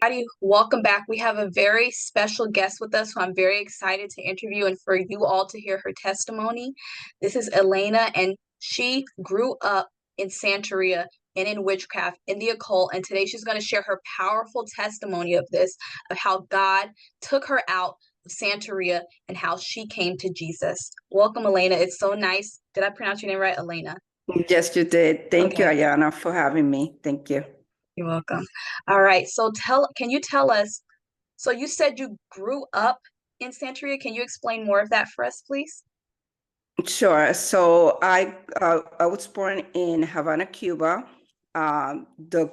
everybody. Welcome back. We have a very special guest with us who I'm very excited to interview and for you all to hear her testimony. This is Elena, and she grew up in Santeria and in witchcraft, in the occult, and today she's going to share her powerful testimony of this, of how God took her out of Santeria and how she came to Jesus. Welcome, Elena. It's so nice. Did I pronounce your name right, Elena? Yes, you did. Thank you, Okay. Ayana, for having me. Thank you. You're welcome. All right. So can you tell us, so you said you grew up in Santeria. Can you explain more of that for us, please? Sure. So I was born in Havana, Cuba, the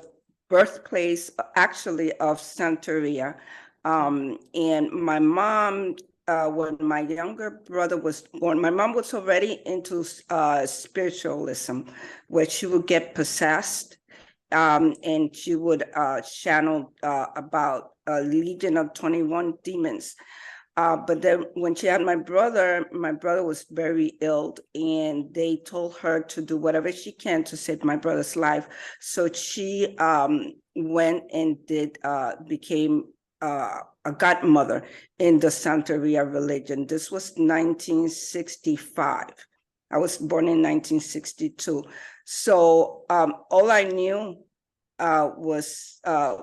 birthplace actually of Santeria. And my mom, when my younger brother was born, my mom was already into spiritualism, where she would get possessed, and she would channel about a legion of 21 demons. But then when she had my brother was very ill, and they told her to do whatever she can to save my brother's life. So she went and became a godmother in the Santeria religion. This was 1965. I was born in 1962. So all I knew was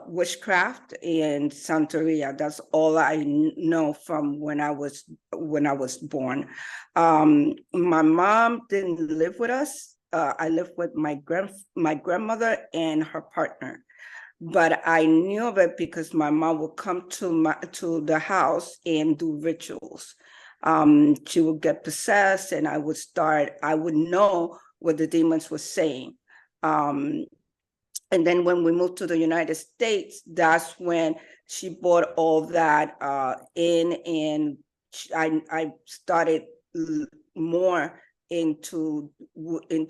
witchcraft and Santeria. That's all I know from when I was born. My mom didn't live with us. I lived with my grandmother and her partner. But I knew of it because my mom would come to the house and do rituals. She would get possessed, and I would know what the demons were saying. And then when we moved to the United States, that's when she brought all that in, and I started more into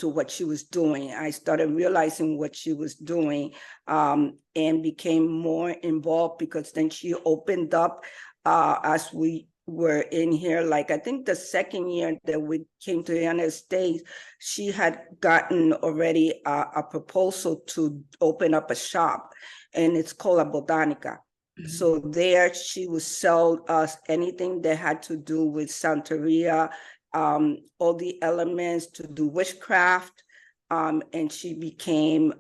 what she was doing. I started realizing what she was doing, and became more involved, because then she opened up as we were in here. Like, I think the second year that we came to the United States, she had gotten already a proposal to open up a shop, and it's called a botanica. So there she would sell us anything that had to do with Santeria, all the elements to do witchcraft. And she became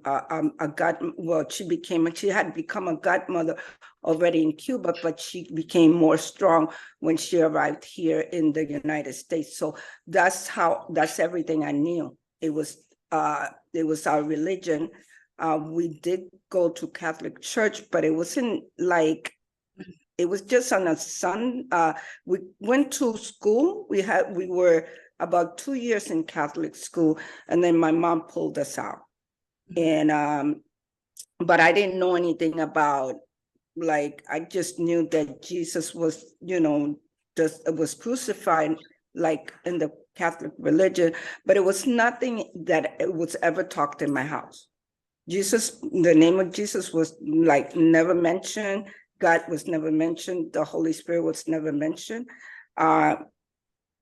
she had become a godmother already in Cuba, but she became more strong when she arrived here in the United States. So that's everything I knew. It was our religion. We did go to Catholic church, but it wasn't like, it was just on a we went to school. We were about 2 years in Catholic school, and then my mom pulled us out. And but I didn't know anything about, like, I just knew that Jesus was, was crucified, like in the Catholic religion, but it was nothing that it was ever talked in my house. The name of Jesus was like never mentioned. God was never mentioned. The Holy Spirit was never mentioned.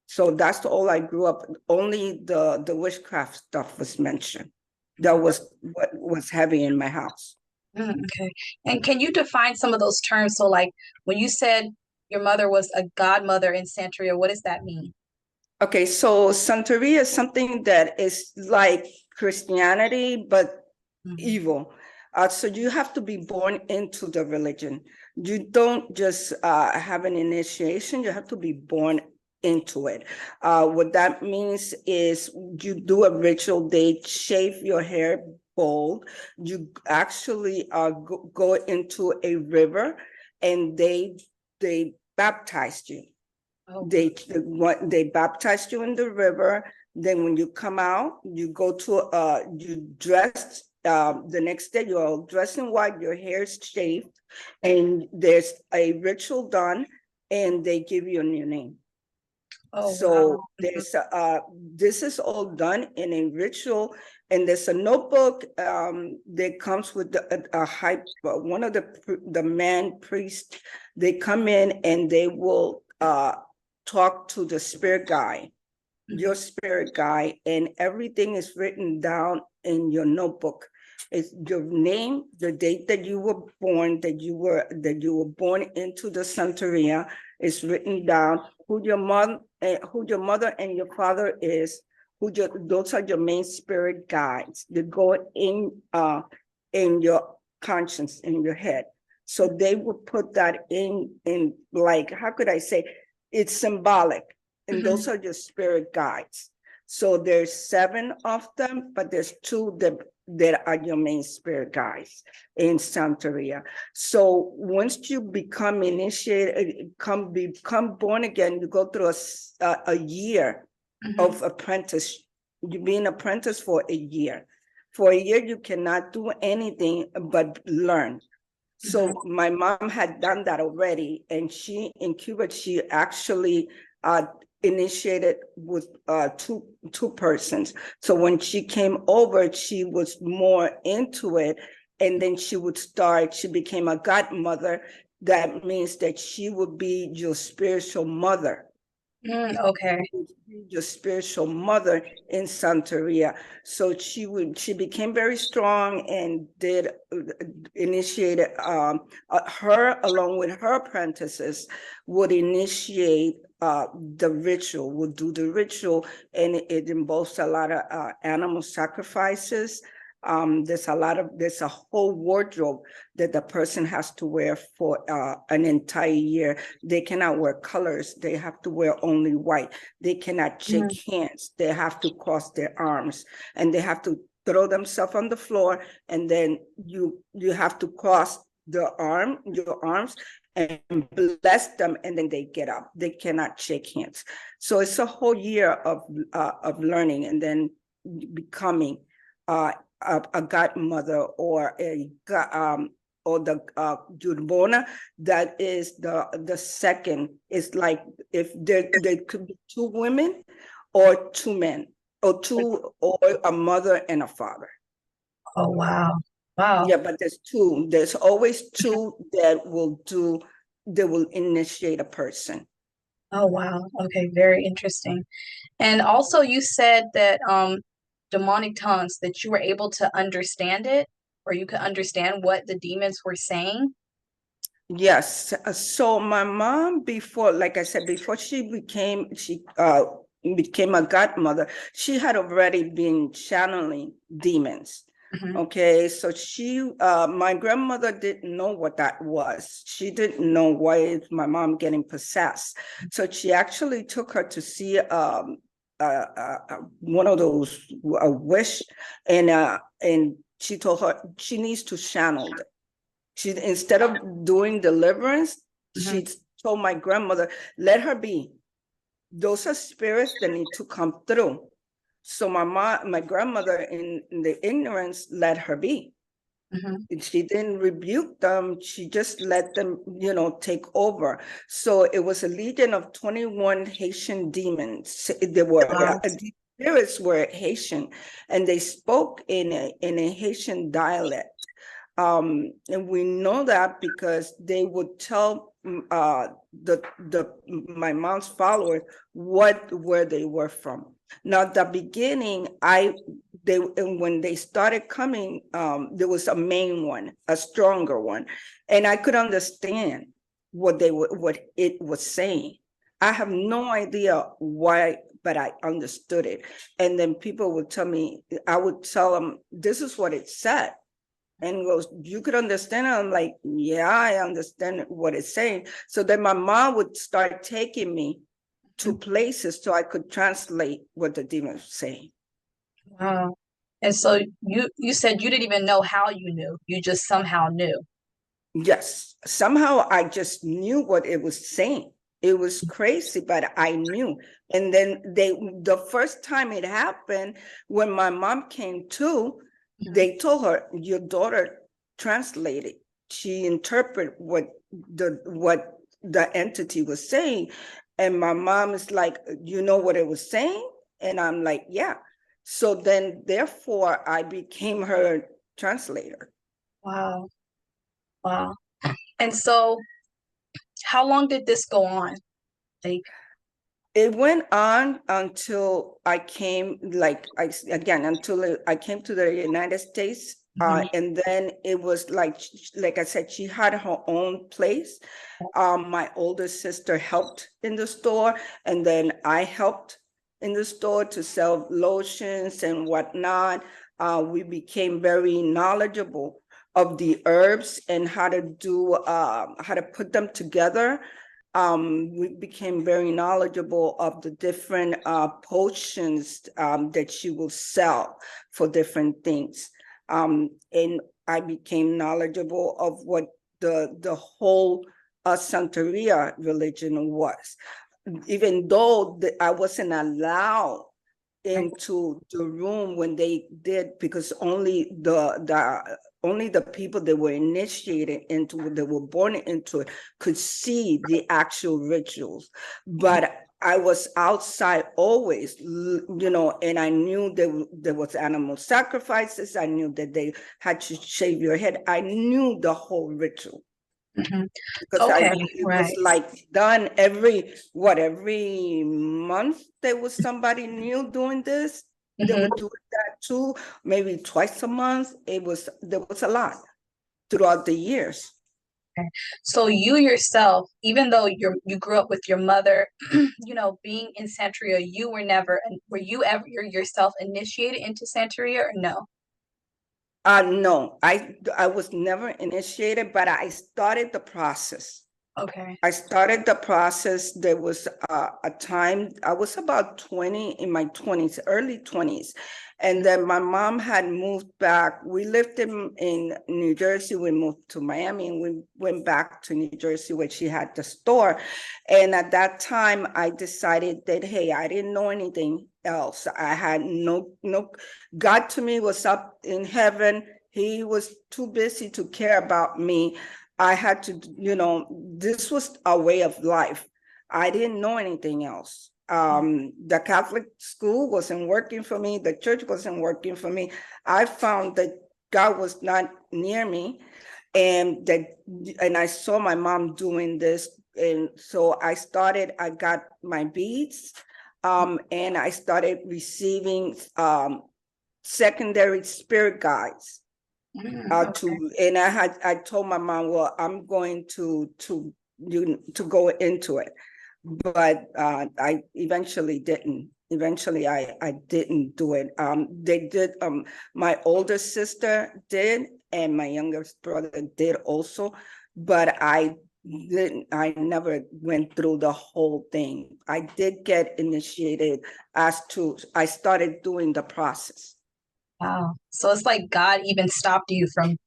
So that's all I grew up. Only the witchcraft stuff was mentioned. That was what was heavy in my house. Okay. And can you define some of those terms? So, like, when you said your mother was a godmother in Santeria, what does that mean? Okay, so Santeria is something that is like Christianity, but evil. So you have to be born into the religion. You don't just have an initiation, you have to be born into it. What that means is you do a ritual, they shave your hair bald, you actually go into a river, and they baptized you. Oh. They baptized you in the river. Then when you come out, you go to you dress. The next day, you're all dressed in white, your hair is shaved, and there's a ritual done, and they give you a new name. Oh, So wow. there's this is all done in a ritual, and there's a notebook that comes with a high one of the man priests. They come in and they will talk to the spirit guy, your spirit guy, and everything is written down in your notebook. It's your name, the date that you were born, that you were born into the Santeria is written down, who your mother and your father is, those are your main spirit guides that go in your conscience, in your head. So they would put that in like, how could I say, it's symbolic, and those are your spirit guides. So there's 7 of them, but there's 2 that are your main spirit guides in Santeria. So once you become initiated, become born again, you go through a year of apprentice. You be an apprentice for a year. For a year, you cannot do anything but learn. So my mom had done that already, and she in Cuba, she actually initiated with two persons. So when she came over, she was more into it, and then she became a godmother. That means that she would be your spiritual mother. Okay. Your spiritual mother in Santeria. So she became very strong and did initiated her, along with her apprentices, would initiate the ritual, would do the ritual, and it involves a lot of animal sacrifices. There's a whole wardrobe that the person has to wear for an entire year. They cannot wear colors. They have to wear only white. They cannot shake hands. They have to cross their arms, and they have to throw themselves on the floor, and then you have to cross your arms and bless them, and then they get up. They cannot shake hands. So it's a whole year of learning, and then becoming a godmother or the Yurbona. That is the second. It's like if there could be 2 women or 2 men, or a mother and a father. Oh, wow. Wow. Yeah, but there's 2. There's always 2 that will initiate a person. Oh, wow. Okay, very interesting. And also you said that demonic tongues, that you were able to understand it, or you could understand what the demons were saying. Yes. So my mom, before, like I said, before she became a godmother, she had already been channeling demons. Okay, so my grandmother didn't know what that was. She didn't know why is my mom getting possessed. So she actually took her to see one of those, a wish, and she told her she needs to channel it. Instead of doing deliverance, she told my grandmother, let her be. Those are spirits that need to come through. So my grandmother, in the ignorance, let her be. She didn't rebuke them. She just let them, take over. So it was a legion of 21 Haitian demons. The spirits were Haitian, and they spoke in a Haitian dialect. And we know that because they would tell my mom's followers where they were from. Now, at the beginning, when they started coming, there was a main one, a stronger one, and I could understand what it was saying. I have no idea why, but I understood it. And then people would tell me, I would tell them, this is what it said. And goes, you could understand it? I'm like, yeah, I understand what it's saying. So then my mom would start taking me to places so I could translate what the demon was saying. Wow. And so you said you didn't even know how you knew. You just somehow knew. Yes, somehow I just knew what it was saying. It was crazy, but I knew. And then the first time it happened, when my mom came to, they told her, your daughter translated. She interpreted what the entity was saying. And my mom is like, you know what it was saying? And I'm like, yeah. So then therefore I became her translator. Wow. Wow. And so how long did this go on? Like, it went on until I came, until I came to the United States And then it was like I said, she had her own place. My older sister helped in the store, and then I helped in the store to sell lotions and whatnot. We became very knowledgeable of the herbs and how to put them together. We became very knowledgeable of the different potions that she will sell for different things. And I became knowledgeable of what the whole Santeria religion was, even though I wasn't allowed into the room when they did, because only the people that were initiated into, that were born into it, could see the actual rituals. But I was outside always, and I knew there was animal sacrifices. I knew that they had to shave your head. I knew the whole ritual. Because Okay, it right. was like done every month there was somebody new doing this. They would do that too, maybe twice a month. There was a lot throughout the years. Okay. So you yourself, even though you grew up with your mother, being in Santeria, were you ever yourself initiated into Santeria or no? No, I was never initiated, but I started the process. Okay. I started the process. There was a time, I was about 20, in my 20s, early 20s. And then my mom had moved back. We lived in New Jersey. We moved to Miami, and we went back to New Jersey where she had the store. And at that time, I decided that, hey, I didn't know anything else. I had no, God to me was up in heaven. He was too busy to care about me. I had to, this was a way of life. I didn't know anything else. The Catholic school wasn't working for me. The church wasn't working for me. I found that God was not near me, and I saw my mom doing this. And so I got my beads, and I started receiving secondary spirit guides. Okay. And I told my mom, well, I'm going to go into it, but I eventually didn't. Eventually, I didn't do it. They did. My older sister did, and my youngest brother did also, but I didn't. I never went through the whole thing. I did get initiated I started doing the process. Wow. So it's like God even stopped you from,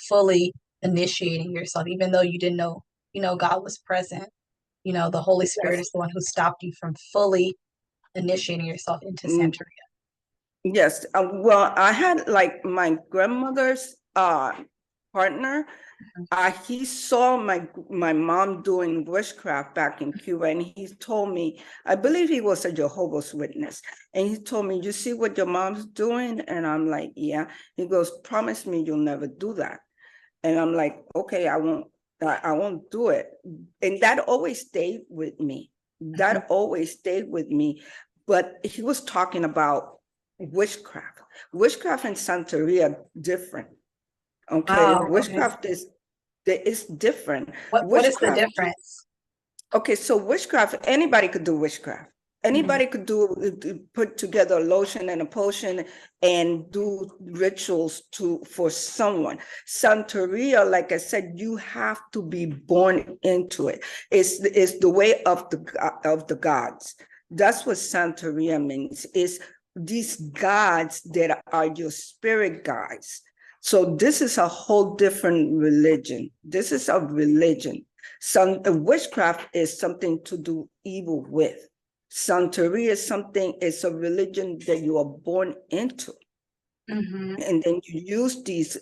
fully initiating yourself, even though you didn't know, God was present. The Holy Spirit Yes. is the one who stopped you from fully initiating yourself into Mm, Santeria. yes. Well, I had like my grandmother's partner. He saw my mom doing witchcraft back in Cuba, and he told me, I believe he was a Jehovah's Witness, and he told me, you see what your mom's doing? And I'm like, yeah. He goes, promise me you'll never do that. And I'm like, okay, I won't do it. And that always stayed with me. That always stayed with me. But he was talking about witchcraft. Witchcraft and Santeria are different. Okay, Wow. Okay. witchcraft is different. What is the Witchcraft, difference? okay, so witchcraft, anybody could do witchcraft. Anybody could put together a lotion and a potion and do rituals for someone. Santeria, like I said, you have to be born into it. It's the way of the gods. That's what Santeria means. Is these gods that are your spirit guides. So this is a whole different religion. This is a religion. Witchcraft is something to do evil with. Santeria is a religion that you are born into. And then you use these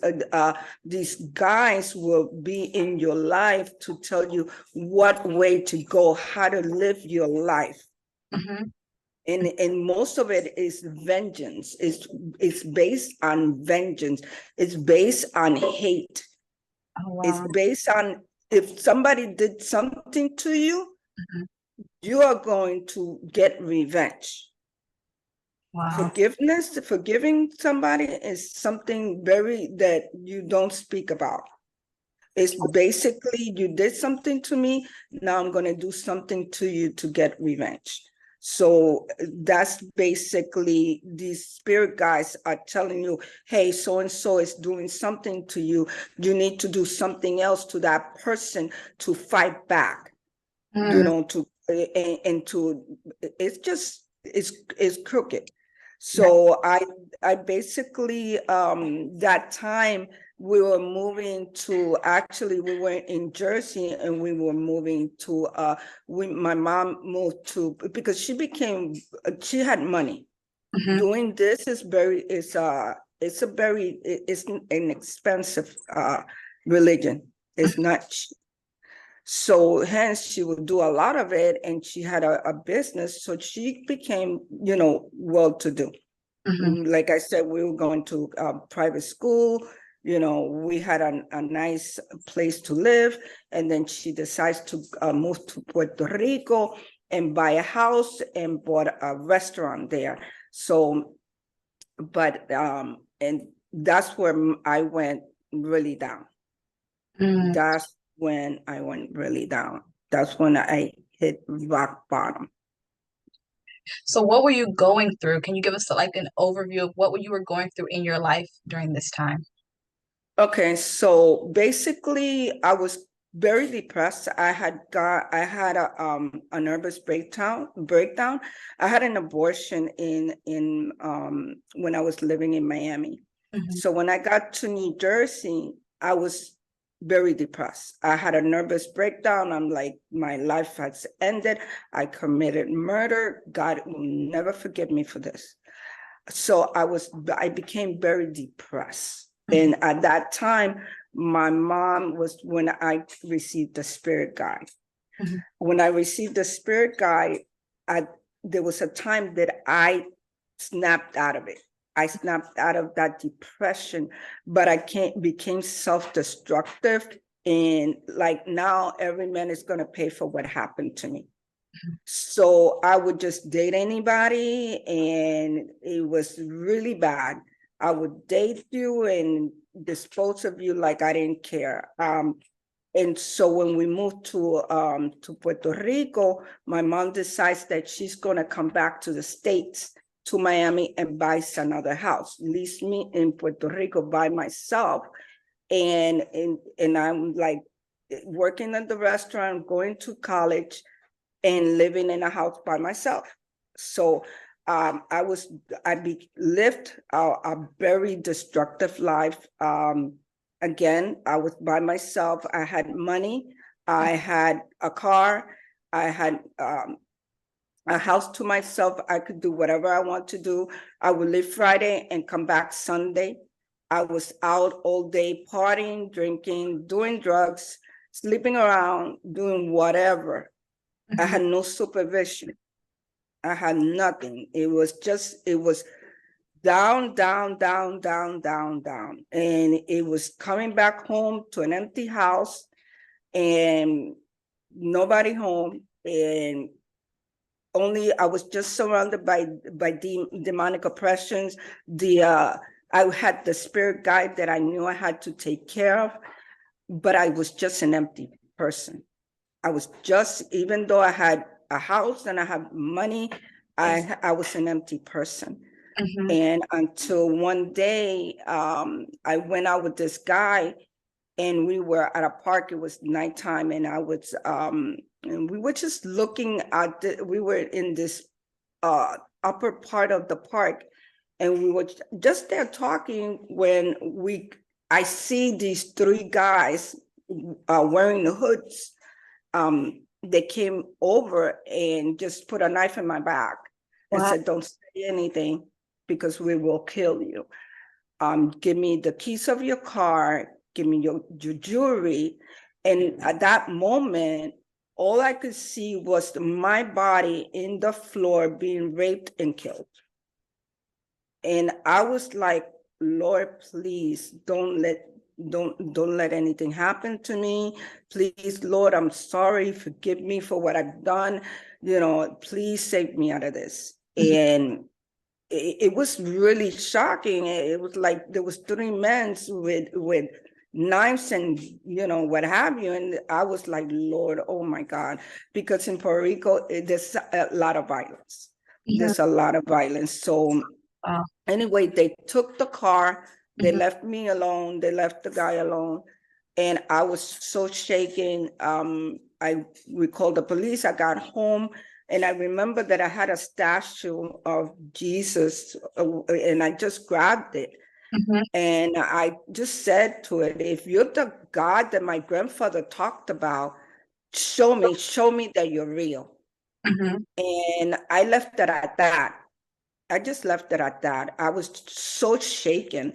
guys will be in your life to tell you what way to go, how to live your life. And most of it is vengeance. It's based on vengeance. It's based on hate. Oh, It's wow. based on, if somebody did something to you, you are going to get revenge. Wow. Forgiving somebody is something very that you don't speak about. It's basically, you did something to me, now I'm going to do something to you to get revenge. So that's basically, these spirit guides are telling you, hey, so and so is doing something to you. You need to do something else to that person to fight back, you Mm, know, and to, it's crooked. right. So I basically, that time we were moving to, actually we were in Jersey and we were moving to, my mom moved to, because she had money. Mhm, Doing this is it's a very, it's an expensive religion. It's not cheap. So hence she would do a lot of it, and she had a business. So she became, well-to-do. mhm, Like I said, we were going to private school. We had a nice place to live. And then she decides to move to Puerto Rico and buy a house and bought a restaurant there. So, and that's where I went really down. mm. That's when I went really down. That's when I hit rock bottom. So what were you going through? Can you give us like an overview of what you were going through in your life during this time? Okay, so basically I was very depressed. I had a nervous breakdown. I had an abortion in when I was living in Miami. Mhm, So when I got to New Jersey, I was very depressed. I had a nervous breakdown. I'm like, my life has ended. I committed murder. God will never forgive me for this. So I became very depressed. mhm, And at that time, my mom was when I received the spirit guide. mhm, When I received the spirit guide, there was a time that I snapped out of it. I snapped out of that depression, but became self-destructive. And like, now every man is going to pay for what happened to me. So I would just date anybody, and it was really bad. I would date you and dispose of you like I didn't care. And so when we moved to Puerto Rico, my mom decides that she's gonna come back to the States, to Miami, and buys another house, leaves me in Puerto Rico by myself. And I'm like working at the restaurant, going to college, and living in a house by myself. So lived a very destructive life. Again, I was by myself. I had money. I had a car. I had a house to myself. I could do whatever I want to do. I would leave Friday and come back Sunday. I was out all day partying, drinking, doing drugs, sleeping around, doing whatever. I mhm. had no supervision. I had nothing. It was down, down, down, down, down, down. And it was coming back home to an empty house and nobody home. And only I was just surrounded by demonic oppressions. I had the spirit guide that I knew I had to take care of, but I was just an empty person. I was just, even though I had a house and I had money, I was an empty person. Mhm. And until one day, I went out with this guy, and we were at a park. It was nighttime, and and we were just looking at we were in this upper part of the park, and we were just there talking when I see these three guys wearing the hoods. They came over and just put a knife in my back and Wow. said, "Don't say anything because we will kill you. Give me the keys of your car, give me your jewelry." And at that moment, all I could see was my body in the floor being raped and killed. And I was like, "Lord, please don't let anything happen to me. Please, Lord, I'm sorry. Forgive me for what I've done. Please save me out of this." Mhm. it was really shocking. It was like there was 3 men with knives and what have you, and I was like, Lord, oh my God, because in Puerto Rico there's a lot of violence. Mhm. There's a lot of violence. So Wow. anyway, they took the car, they Mhm. left me alone, they left the guy alone, and I was so shaken. We called the police. I got home, and I remember that I had a statue of Jesus, and I just grabbed it. Mhm. And I just said to it, if you're the God that my grandfather talked about, show me that you're real. Mhm. And I left it at that. I just left it at that. I was so shaken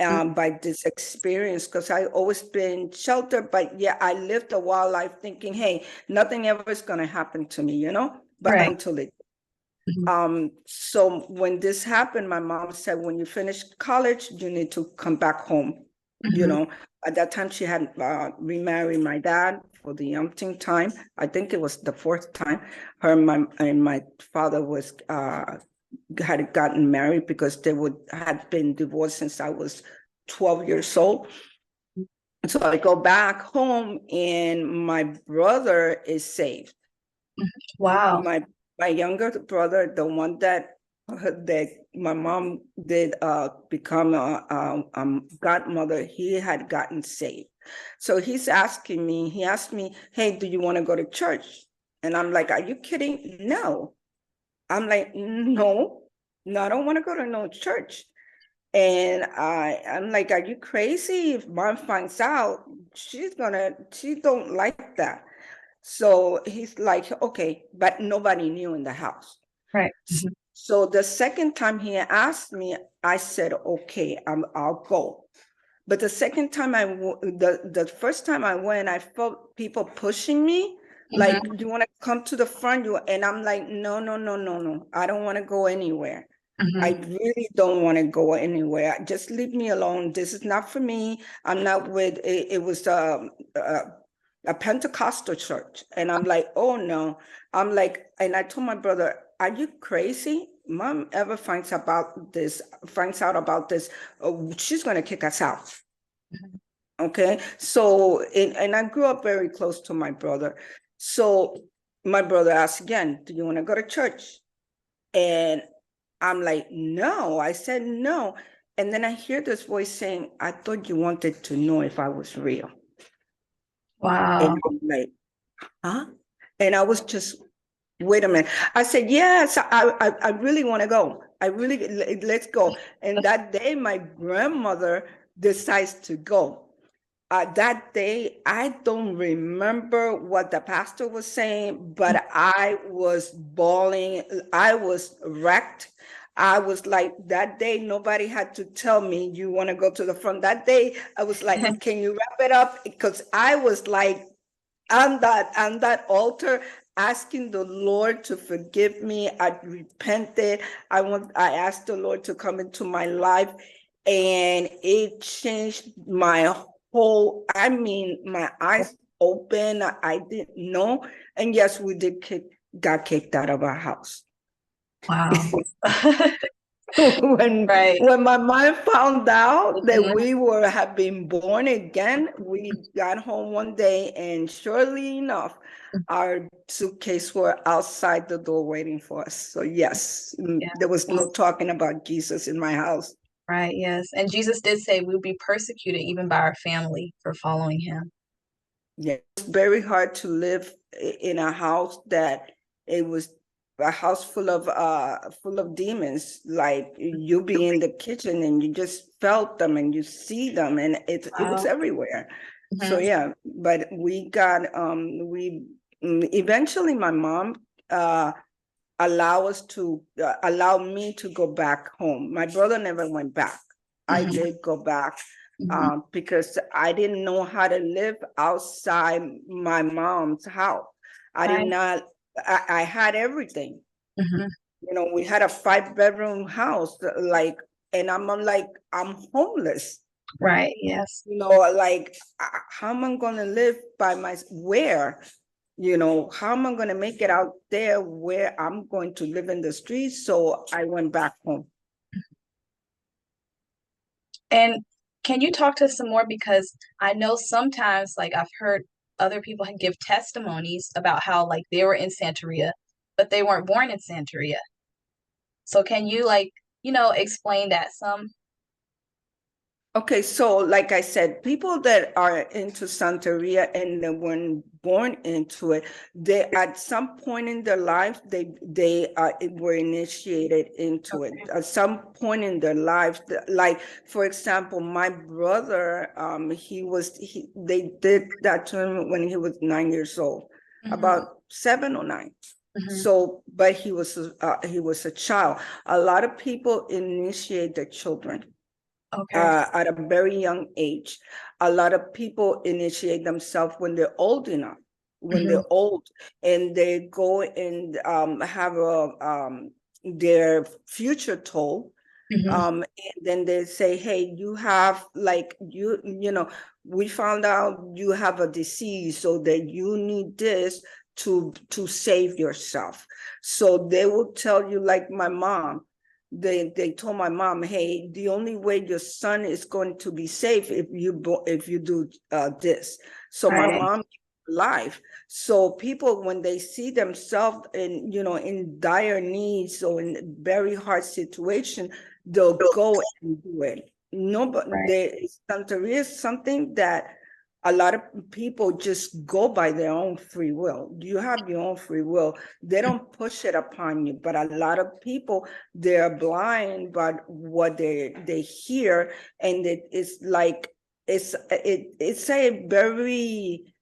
by this experience because I always been sheltered, but yeah, I lived a wild life thinking, hey, nothing ever is going to happen to me, but Right. until it. Mhm. So when this happened, my mom said, when you finish college, you need to come back home. Mhm. At that time, she had remarried my dad for the umpteenth time. I think it was the 4th time. Her and my father had gotten married because they had been divorced since I was 12 years old. So I go back home and my brother is saved. Wow. My younger brother, the one that my mom did become a godmother, he had gotten saved. So he asked me, hey, do you want to go to church? And I'm like, are you kidding? No. I'm like, no, I don't want to go to no church. And I'm like, are you crazy? If mom finds out, she don't like that. So he's like, okay, but nobody knew in the house. Right. Mhm. So the second time he asked me, I said, okay, I'll go. But the second time the first time I went, I felt people pushing me, like, Mhm. you want to come to the front? And I'm like, no, no, no, no, no. I don't want to go anywhere. I Mhm. really don't want to go anywhere. Just leave me alone. This is not for me. I'm not with it. It was a Pentecostal church. And I'm like, oh no. I'm like, and I told my brother, are you crazy? Mom ever finds out about this, she's going to kick us out. Mhm. Okay. So, and I grew up very close to my brother. So my brother asked again, do you want to go to church? And I'm like, no. I said no. And then I hear this voice saying, I thought you wanted to know if I was real. And Wow. I'm like, huh? And I was just, wait a minute. I said, yes, I really want to go. Let's go. And that day, my grandmother decides to go. That day, I don't remember what the pastor was saying, but I was bawling. I was wrecked. I was like, that day, nobody had to tell me, you want to go to the front. That day, I was like, can you wrap it up? Because I was like, on that altar, asking the Lord to forgive me. I repented. I asked the Lord to come into my life, and it changed my whole, I mean, my eyes open. I didn't know. And yes, we got kicked out of our house. Wow. when Right. when my mom found out that Mhm. we have been born again, we got home one day, and surely enough, our suitcase were outside the door waiting for us. So yes, Yeah. there was no talking about Jesus in my house. Right. Yes. And Jesus did say we'll be persecuted even by our family for following him. Yeah, it's very hard to live in a house that it was a house full of demons. Like you be in the kitchen and you just felt them and you see them, and it was Wow. everywhere. So Mhm. yeah, but we got eventually my mom allow me to go back home. My brother never went back. I Mhm. did go back Mhm. because I didn't know how to live outside my mom's house. I did Right. not. I had everything. Mhm. We had a 5-bedroom house, like, and I'm like, I'm homeless. Right. Yes. Like, how am I going to live by where? how am I going to make it out there where I'm going to live in the streets? So I went back home. And can you talk to us some more? Because I know sometimes, like, I've heard other people give testimonies about how, like, they were in Santeria, but they weren't born in Santeria. So can you, like, explain that some? Okay, so like I said, people that are into Santeria and they weren't born into it, they at some point in their life they were initiated into it. Okay. At some point in their life, like for example, my brother, they did that to him when he was 9 years old, about 7 or 9. Mhm. So, but he was a child. A lot of people initiate their children Okay. at a very young age. A lot of people initiate themselves when they're old enough, when Mhm. they're old, and they go and have their future told. Mhm. And then they say, hey, you have like we found out you have a disease, so that you need this to save yourself. So they will tell you, like my mom, they told my mom, hey, the only way your son is going to be safe if you do this. So my Right. mom life. So people, when they see themselves in dire needs or in very hard situation, they'll go and do it. No, but Right. there is something that a lot of people just go by their own free will. You have your own free will. They don't push it upon you. But a lot of people, they're blind by what they hear, and it's like it's a very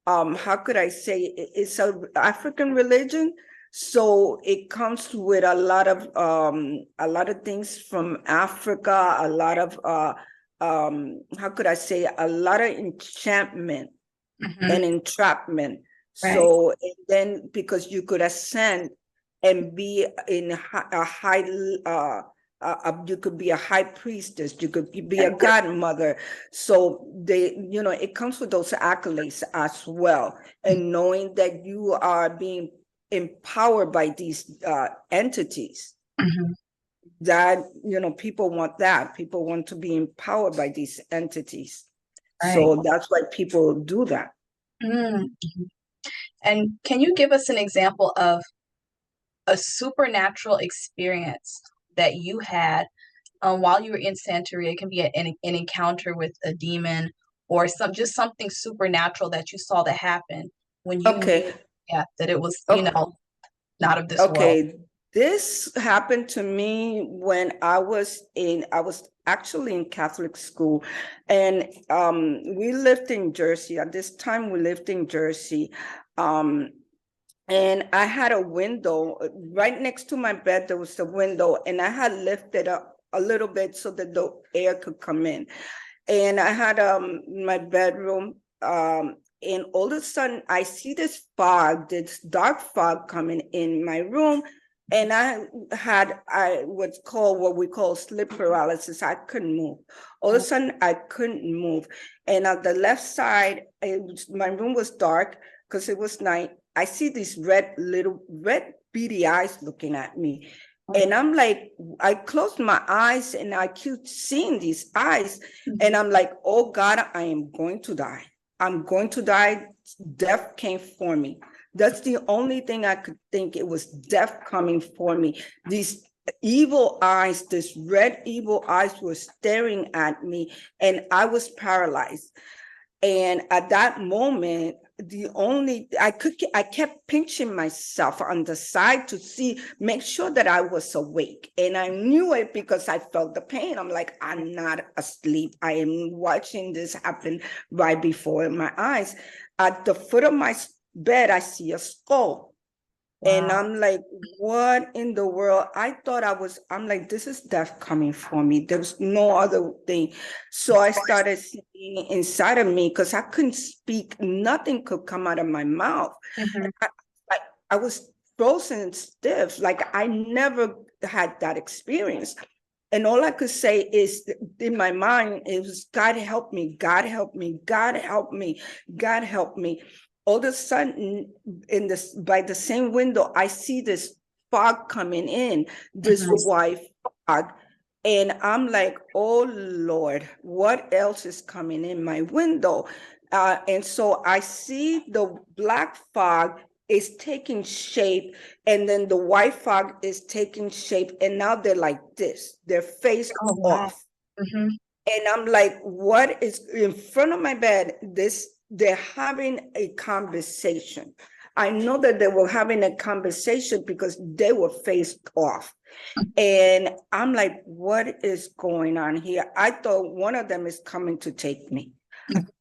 how could I say it's a African religion, so it comes with a lot of things from Africa, a lot of how could I say, a lot of enchantment Mhm. and entrapment. Right. So and then because you could ascend and be in a high you could be a high priestess, you could be a godmother. So it comes with those accolades as well. And knowing that you are being empowered by these entities, Mhm. that, people want that. People want to be empowered by these entities. Right. So that's why people do that. Mm. And can you give us an example of a supernatural experience that you had while you were in Santeria? It can be an encounter with a demon or just something supernatural that you saw that happen when you Okay. knew, yeah, that it was, Okay. not of this world. Okay. This happened to me when I was actually in Catholic school, and we lived in Jersey. At this time, we lived in Jersey. Um, and I had a window right next to my bed. There was a window, and I had lifted up a little bit so that the air could come in. And I had my bedroom, and all of a sudden I see this fog, this dark fog coming in my room. And I what's called what we call sleep paralysis. I couldn't move. All of a sudden I couldn't move. And on the left side, my room was dark because it was night. I see these little red beady eyes looking at me. And I'm like, I closed my eyes and I keep seeing these eyes. And I'm like, oh God, I am going to die. I'm going to die. Death came for me. That's the only thing I could think. It was death coming for me. These evil eyes, this red evil eyes were staring at me, and I was paralyzed. And at that moment, I kept pinching myself on the side to make sure that I was awake. And I knew it because I felt the pain. I'm like, I'm not asleep. I am watching this happen right before my eyes. At the foot of my bed, I see a skull. And Wow. I'm like, what in the world? I'm like, this is death coming for me. There's no other thing. So I started seeing inside of me because I couldn't speak. Nothing could come out of my mouth. Mhm. I, I, I was frozen stiff. Like I never had that experience. And all I could say is in my mind, it was, God help me, God help me, God help me, God help me. all of a sudden, by the same window, I see this fog coming in, this white fog. And I'm like, oh Lord, what else is coming in my window? And so I see the black fog is taking shape, and then the white fog is taking shape, and now they're like this, they're face off. And I'm like, what is in front of my bed? They're having a conversation. I know that they were having a conversation because they were faced off. And I'm like, what is going on here? I thought one of them is coming to take me.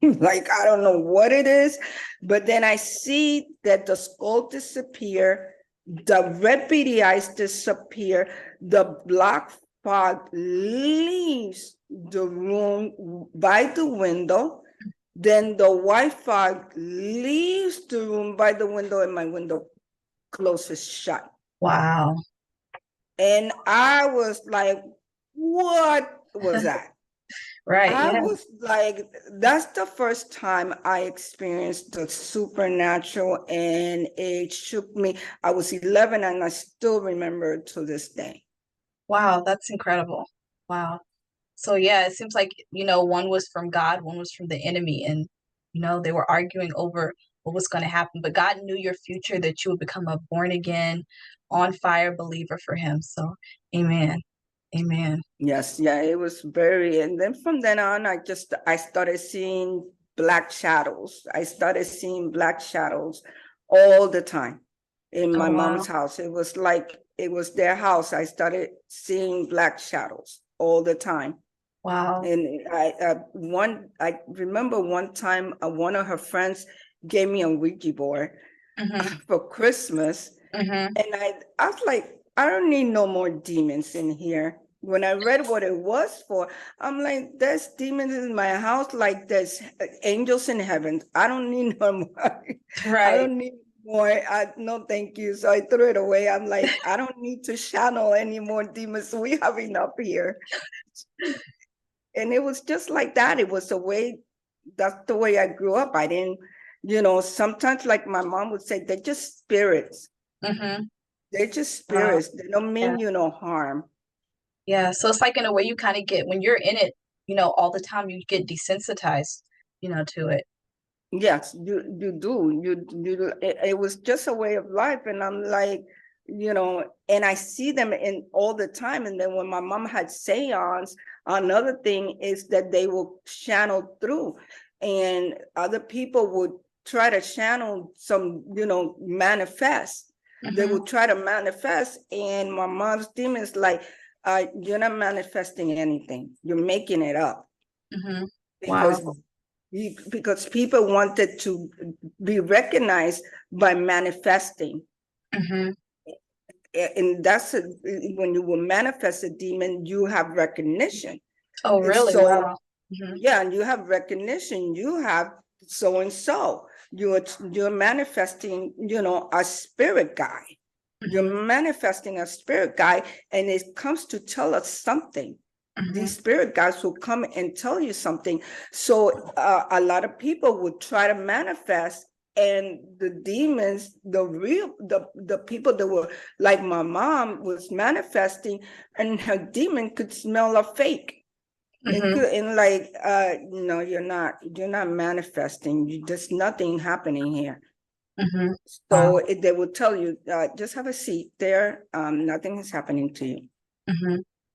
Like, I don't know what it is, but then I see that the skull disappear, the red beady eyes disappear, the black fog leaves the room by the window, then the white fog leaves the room by the window, and my window closes shut. Wow. And I was like, what was that? Right. I Yeah. was like, that's the first time I experienced the supernatural, and it shook me. I was 11 and I still remember it to this day. Wow, that's incredible. Wow. So yeah, it seems like, one was from God, one was from the enemy, and they were arguing over what was going to happen. But God knew your future, that you would become a born again, on fire believer for him. So amen. Amen. Yes, yeah, it was very, and then from then on, I started seeing black shadows. I started seeing black shadows all the time in my Oh wow. mom's house. It was like it was their house. I started seeing black shadows all the time. Wow. And I remember one time one of her friends gave me a Ouija board for Christmas. And I was like, I don't need no more demons in here. When I read what it was for, I'm like, there's demons in my house, like there's angels in heaven. I don't need no more. I Right. don't need more. No, thank you. So I threw it away. I'm like, I don't need to channel any more demons. We have enough here. And it was just like that. It was that's the way I grew up. I didn't, sometimes like my mom would say, they're just spirits. They're just spirits. They don't mean you no harm. Yeah. So it's like, in a way, you kind of get, when you're in it, all the time, you get desensitized, to it. Yes, you do. It was just a way of life. And I'm like, and I see them in all the time. And then when my mom had seance, another thing is that they will channel through, and other people would try to channel some, manifest. They would try to manifest, and my mom's demon is like, you're not manifesting anything. You're making it up. Because Wow. because people wanted to be recognized by manifesting. And that's when you will manifest a demon, you have recognition. Oh, really? So, Wow. yeah, and you have recognition. You have so and so. You're manifesting, a spirit guy. You're manifesting a spirit guy, and it comes to tell us something. These spirit guides will come and tell you something. So a lot of people would try to manifest, and the demons, the people that were like my mom was manifesting, and her demon could smell a fake. And like, no, you're not manifesting. There's nothing happening here. So they would tell you, just have a seat there. Nothing is happening to you.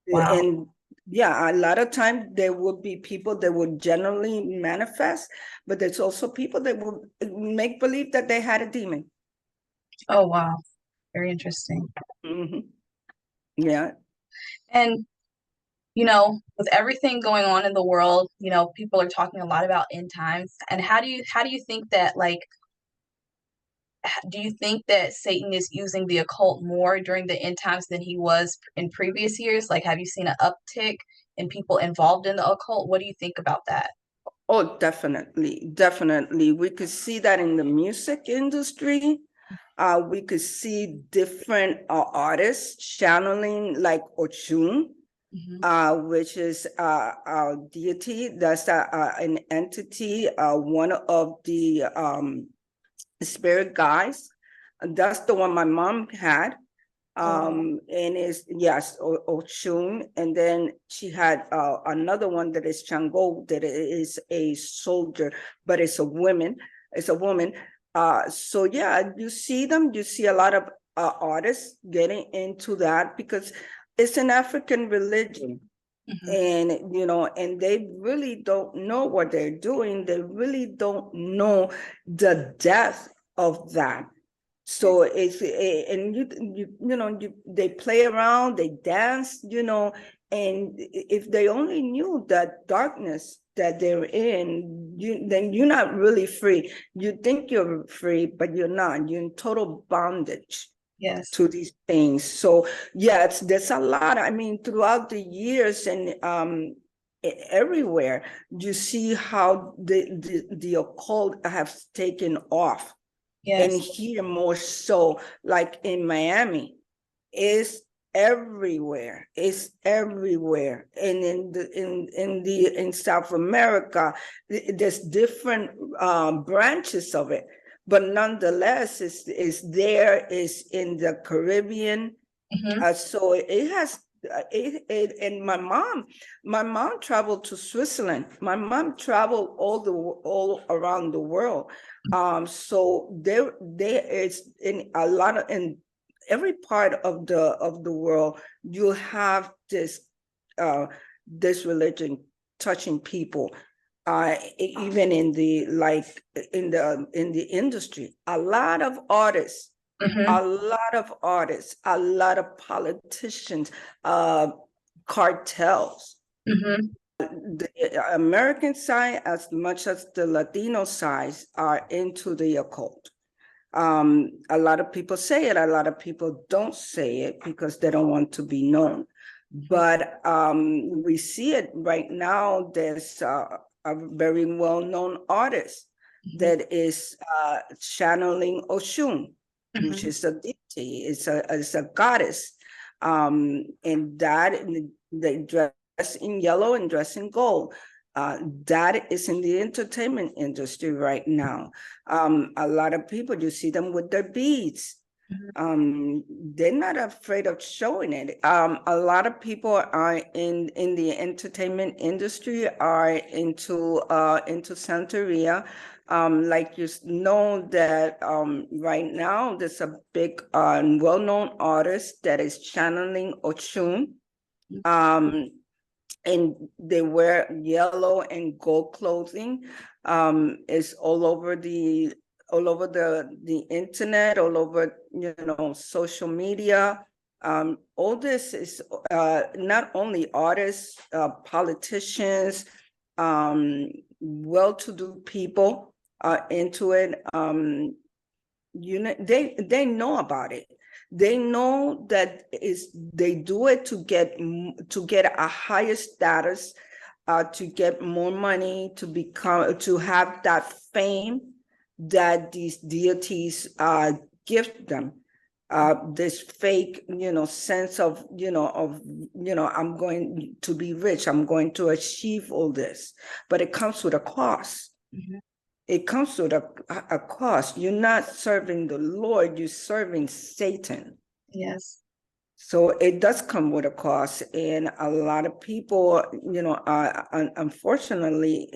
Wow. And yeah, a lot of times there would be people that would generally manifest, but there's also people that would make believe that they had a demon. Oh, wow. Very interesting. Yeah. And, with everything going on in the world, people are talking a lot about end times. And how do you think that, like, do you think that Satan is using the occult more during the end times than he was in previous years? Like, have you seen an uptick in people involved in the occult? What do you think about that? Oh, definitely. Definitely. We could see that in the music industry. We could see different artists channeling like Ochun, which is a deity. That's an entity, one of the spirit guides. That's the one my mom had. And it's, yes, Oshun. And then she had another one that is Chango, that is a soldier, but it's a woman. It's a woman. So yeah, you see them. You see a lot of artists getting into that because it's an African religion. And and they really don't know what they're doing. They really don't know the depth of that. So it's and they play around, they dance, and if they only knew that darkness that they're in, then you're not really free. You think you're free, but you're not. You're in total bondage. Yes. To these things. So yeah, there's a lot. I mean, throughout the years and everywhere, you see how the occult has taken off. And Yes. here more so, like in Miami, is everywhere. It's everywhere. And in South America, there's different branches of it. But nonetheless, is in the Caribbean. So it has and my mom traveled to Switzerland. My mom traveled all around the world. So there is in a lot of in every part of the world, you have this this religion touching people. Even in the in the industry, a lot of artists, a lot of politicians, cartels. The American side, as much as the Latino side, are into the occult. A lot of people say it, a lot of people don't say it because they don't want to be known. But we see it right now. There's a very well-known artist that is channeling Oshun, which is a deity, it's a goddess. And that they dress in yellow and dress in gold. That is in the entertainment industry right now. A lot of people, you see them with their beads. They're not afraid of showing it. A lot of people are in the entertainment industry are into Santeria. Like you know that right now there's a big well-known artist that is channeling Oshun. And they wear yellow and gold clothing. It's all over the internet, all over social media. All this is not only artists, politicians, well-to-do people are into it. They know about it. They know that they do it to get a higher status, to get more money, to have that fame that these deities give them. This fake, sense of, I'm going to be rich, I'm going to achieve all this, but it comes with a cost. It comes with a cost. You're not serving the Lord, you're serving Satan. Yes. So it does come with a cost. And a lot of people, unfortunately,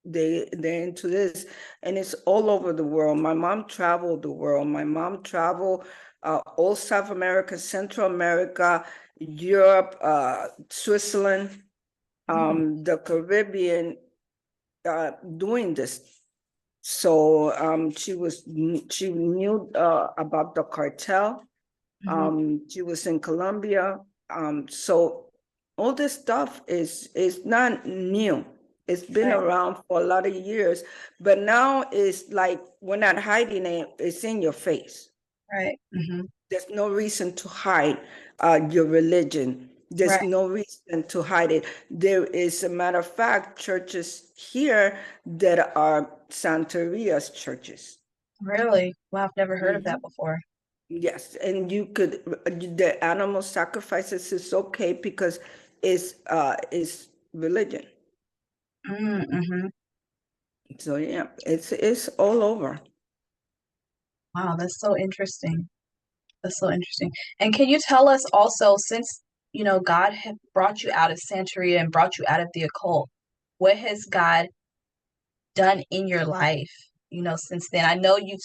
they're into this. And it's all over the world. My mom traveled the world. My mom traveled all South America, Central America, Europe, Switzerland, the Caribbean, doing this. So she knew about the cartel. She was in Colombia. So all this stuff is not new. It's been around for a lot of years, but now it's like we're not hiding it. It's in your face. Right. There's no reason to hide your religion. There's no reason to hide it. There is, a matter of fact, churches here that are Santeria's churches. Really? Well, I've never heard of that before. Yes, and you could, the animal sacrifices is okay because it's religion. So yeah, it's all over. Wow, that's so interesting. That's so interesting. And can you tell us also, since God had brought you out of Santeria and brought you out of the occult, what has God done in your life, since then? I know you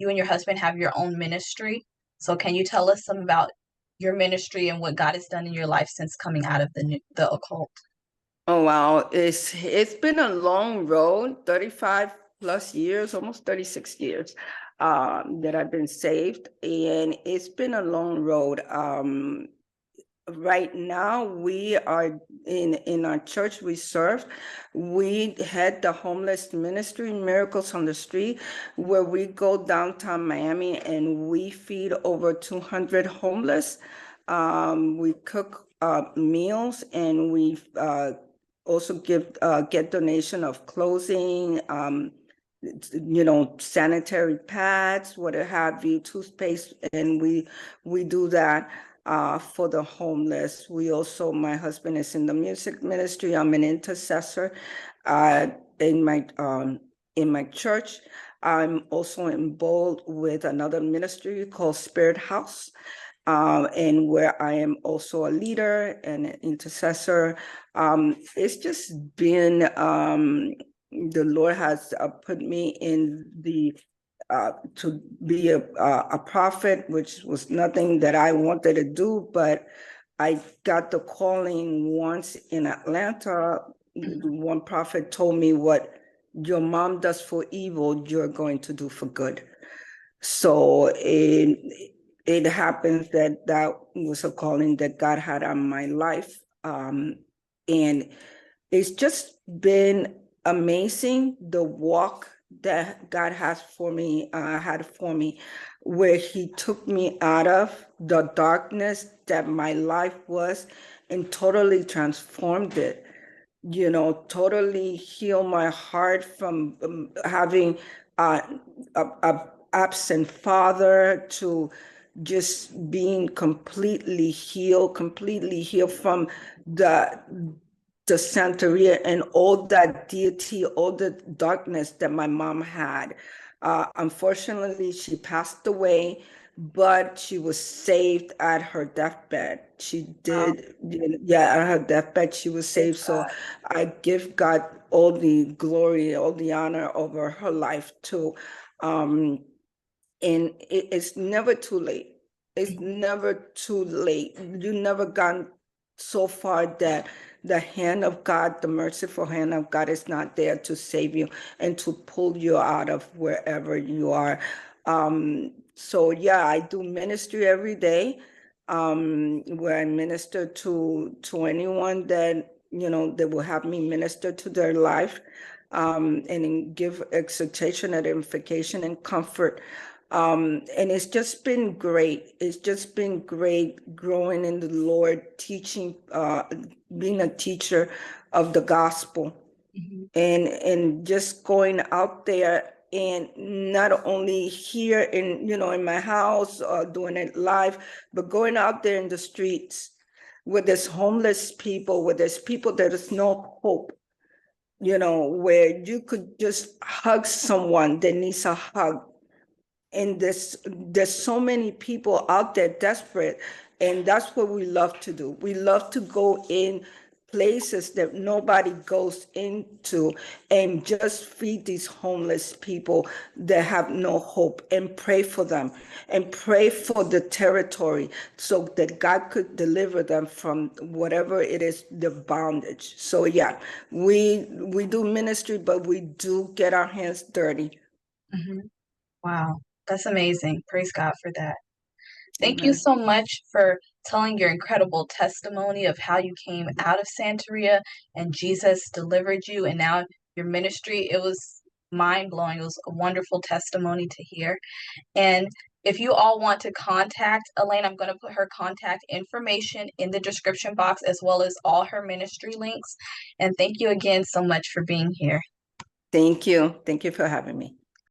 and your husband have your own ministry. So can you tell us some about your ministry and what God has done in your life since coming out of the occult? Oh wow, it's been a long road, 35 plus years, almost 36 years, that I've been saved, and it's been a long road. Right now, we are in our church we serve. We had the homeless ministry, Miracles on the Street, where we go downtown Miami and we feed over 200 homeless. We cook meals, and we also get donation of clothing, sanitary pads, what have you, toothpaste, and we do that for the homeless. We also, my husband is in the music ministry. I'm an intercessor uh, in my church. I'm also involved with another ministry called Spirit House, and where I am also a leader and an intercessor. It's just been the Lord has put me in the to be a prophet, which was nothing that I wanted to do, but I got the calling once in Atlanta. One prophet told me, what your mom does for evil, you're going to do for good. So it happens that that was a calling that God had on my life. And it's just been amazing, the walk that God has for me, had for me, where He took me out of the darkness that my life was and totally transformed it. Totally heal my heart from having a absent father, to just being completely healed from the the Santeria and all that deity, all the darkness that my mom had. Unfortunately, she passed away, but she was saved at her deathbed. She Wow, did, yeah, at her deathbed, she was praise saved. So God. I give God all the glory, all the honor over her life too. Um, and it's never too late. It's Mhm. never too late. You never gone so far that the hand of God, the merciful hand of God, is not there to save you and to pull you out of wherever you are. So yeah, I do ministry every day, where I minister to anyone that that will have me minister to their life, and give exhortation, edification, and comfort. And it's just been great. It's just been great growing in the Lord, teaching, being a teacher of the gospel, Mhm. and just going out there, and not only here in my house, doing it live, but going out there in the streets where there's homeless people, where there's people that is no hope, where you could just hug someone that needs a hug. And there's so many people out there desperate, and that's what we love to do. We love to go in places that nobody goes into, and just feed these homeless people that have no hope, and pray for them, and pray for the territory, so that God could deliver them from whatever it is, the bondage. So yeah, we do ministry, but we do get our hands dirty. Mhm. Wow, that's amazing. Praise God for that. Thank you Amen. so much for telling your incredible testimony of how you came out of Santeria and Jesus delivered you, and now your ministry. It was mind blowing. It was a wonderful testimony to hear. And if you all want to contact Elena, I'm going to put her contact information in the description box, as well as all her ministry links. And thank you again so much for being here. Thank you. Thank you for having me.